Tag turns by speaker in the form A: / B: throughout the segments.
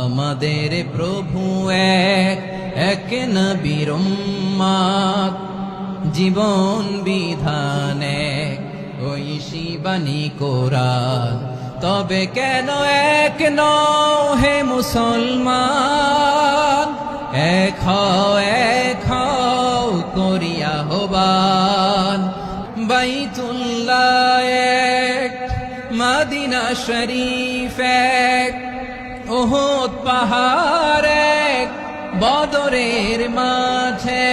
A: আমাদের প্রভু এক, এক নবীর উম্মত, জীবন বিধান এক, ঐশী বাণী কোরআন। তবে কেন এক নও হে মুসলমান, এক হও করিয়া আহ্বান। বাইতুল্লাহ এক, মদিনা শরীফ এক, উহুদ পাহাড় এক, বদরের মাঠে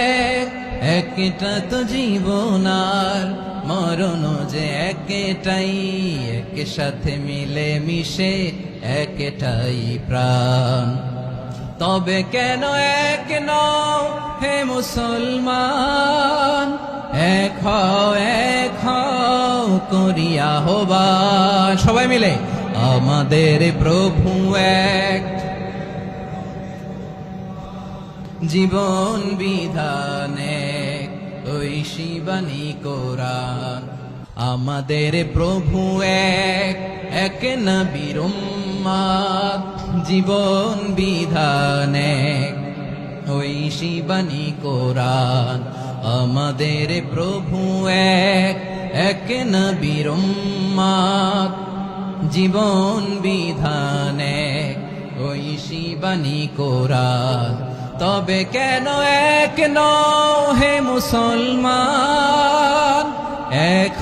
A: একটা তো জীবন আর মরণ যে একটাই, এক সাথে মিলে মিশে একটাই প্রাণ। তবে কেন এক নও হে মুসলমান, এক হও করিয়া আহ্বান। সবাই মিলে আমাদের প্রভু এক, জীবন বিধান এক, ঐশী বাণী কোরআন। আমাদের প্রভু এক, এক নবীর উম্মত, জীবন বিধান এক, ঐশী বাণী কোরআন। আমাদের প্রভু এক, এক নবীর উম্মত, জীবন বিধান এক, ঐশী বাণী কোরআন। তবে কেন এক নও হে মুসলমান, এক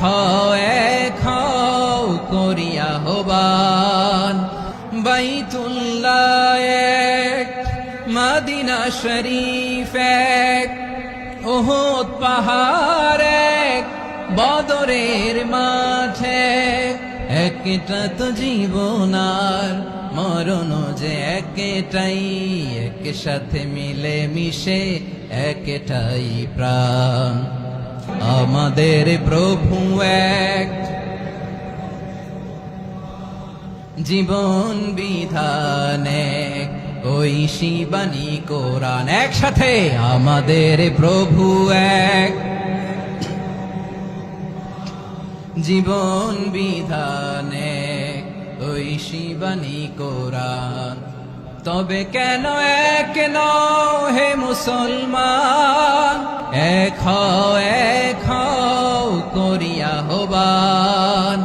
A: হও করিয়া আহ্বান। বাইতুল্লাহ এক, মদিনা শরীফ এক, উহুদ পাহাড় এক, বদরের মাঠে একটা তো জীবন আর মরণ যে একটাই, এক সাথে মিলে মিশে একটাই প্রাণ। আমাদের প্রভু এক, জীবন বিধান এক, ঐশী বাণী কোরআন। একসাথে আমাদের প্রভু এক, জীবন বিধান এক, ঐশী বাণী কোরআন। তবে কেন এক নও হে মুসলমান, এক হও করিয়া আহ্বান।